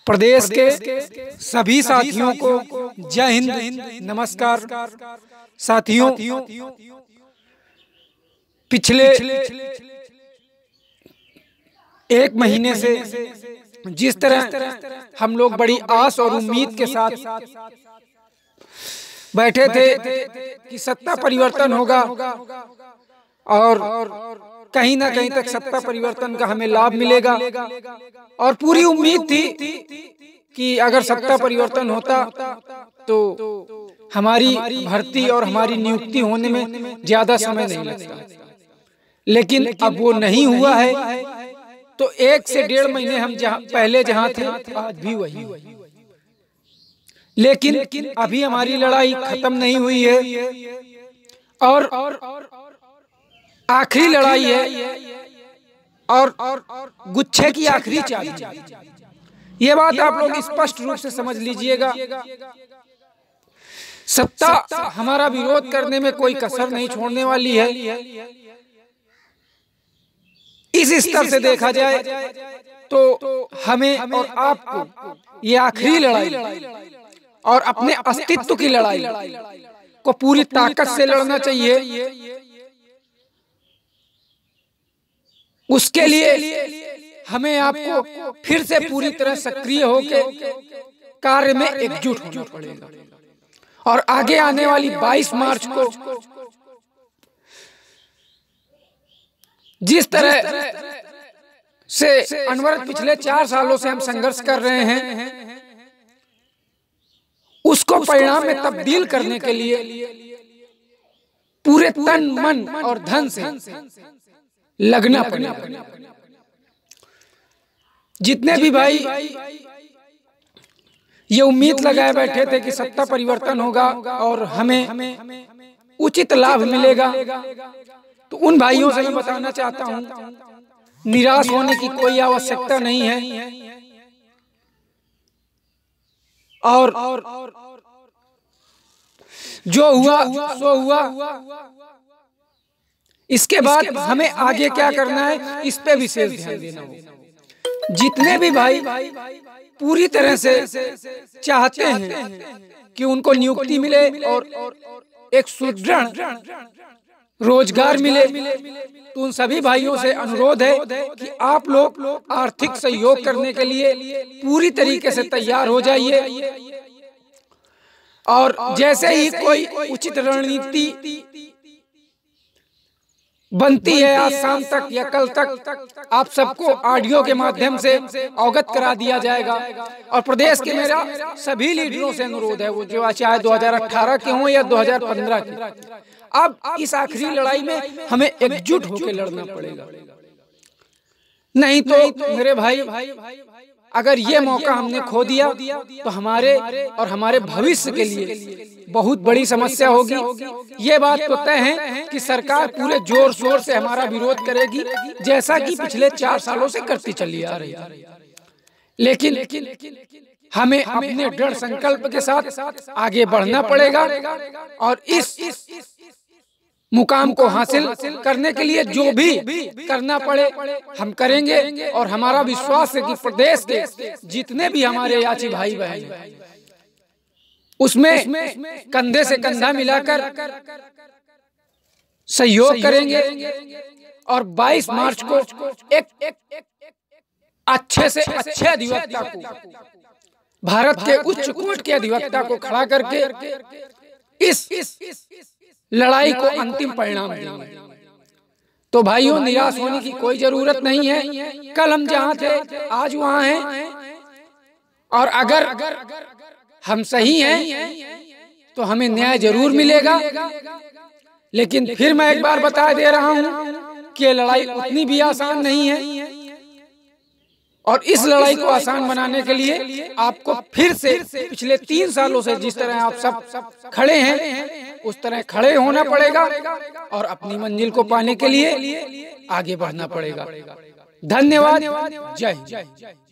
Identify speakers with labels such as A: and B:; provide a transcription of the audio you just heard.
A: प्रदेश के सभी साथियों को जय हिंद, नमस्कार। साथियों, पिछले एक महीने से जिस तरह हम लोग बड़ी आस और उम्मीद के साथ बैठे थे कि सत्ता परिवर्तन होगा और कहीं ना कहीं तक सत्ता परिवर्तन का हमें लाभ मिलेगा, और पूरी उम्मीद थी कि अगर सत्ता परिवर्तन होता तो हमारी भर्ती और हमारी नियुक्ति होने में ज्यादा समय नहीं लगता। लेकिन अब वो नहीं हुआ है, तो 1 से 1.5 महीने हम पहले जहां थे आज भी वही। लेकिन अभी हमारी लड़ाई खत्म नहीं हुई है और आखिरी लड़ाई है और गुच्छे की आखिरी चाबी। ये बात आप लोग स्पष्ट रूप से समझ लीजिएगा। सत्ता हमारा विरोध करने में कोई कसर नहीं छोड़ने वाली है। इस स्तर से देखा जाए तो हमें और आपको ये आखिरी लड़ाई और अपने अस्तित्व की लड़ाई को पूरी ताकत से लड़ना चाहिए। उसके लिए हमें आपको फिर से पूरी तरह सक्रिय होकर कार्य में एकजुट होना पड़ेगा। और आगे आने वाली 22 मार्च को जिस तरह से अनवरत पिछले 4 सालों से हम संघर्ष कर रहे हैं, उसको परिणाम में तब्दील करने के लिए पूरे तन, मन और धन से लगना पड़ेगा। जितने भी भाई ये उम्मीद लगाए बैठे थे कि सत्ता परिवर्तन होगा और हमें उचित लाभ मिलेगा, तो उन भाइयों से मैं बताना चाहता हूं, निराश होने की कोई आवश्यकता नहीं है। और जो हुआ सो हुआ। इसके बाद हमें आगे क्या करना है, इस पे विशेष ध्यान देना होगा। जितने भी भाई पूरी तरह से चाहते हैं कि उनको नियुक्ति मिले और एक सुदृढ़ रोजगार मिले, तो उन सभी भाइयों से अनुरोध है कि आप लोग आर्थिक सहयोग करने के लिए पूरी तरीके से तैयार हो जाइए। और जैसे ही कोई उचित रणनीति बनती है, आज शाम तक या कल तक आप सबको ऑडियो के माध्यम से अवगत करा दिया जाएगा। और प्रदेश के मेरा सभी लीडरों से अनुरोध है, वो जो चाहे 2018 के हों या 2015 के, अब इस आखिरी लड़ाई में हमें एकजुट होकर लड़ना पड़ेगा। नहीं तो मेरे भाई, अगर ये मौका हमने खो दिया तो हमारे और हमारे भविष्य के लिए बहुत बड़ी समस्या होगी। ये बात तो तय है कि सरकार पूरे जोर शोर से हमारा विरोध करेगी, जैसा कि पिछले 4 सालों से करती चली आ रही है। लेकिन हमें अपने दृढ़ संकल्प के साथ आगे बढ़ना पड़ेगा और इस मुकाम को हासिल करने के लिए जो भी करना पड़े हम करेंगे। और हमारा विश्वास है कि प्रदेश के जितने भी हमारे याची भाई बहन हैं, उसमें कंधे से कंधा मिलाकर सहयोग करेंगे और 22 मार्च को एक अच्छे से अच्छे अधिवक्ता को, भारत के उच्च कोर्ट के अधिवक्ता को खड़ा करके इस लड़ाई को अंतिम परिणाम देंगे। तो भाइयों, निराश होने की कोई जरूरत नहीं है। कल हम जहां थे आज वहां हैं, और अगर हम सही हैं तो हमें न्याय जरूर मिलेगा। लेकिन फिर मैं एक बार बता दे रहा हूं कि लड़ाई उतनी भी आसान नहीं है, और इस लड़ाई को आसान बनाने के लिए आपको फिर से पिछले 3 सालों से जिस तरह आप सब खड़े हैं उस तरह खड़े होना पड़ेगा और अपनी मंजिल को पाने के लिए आगे बढ़ना पड़ेगा। धन्यवाद। जय हिंद।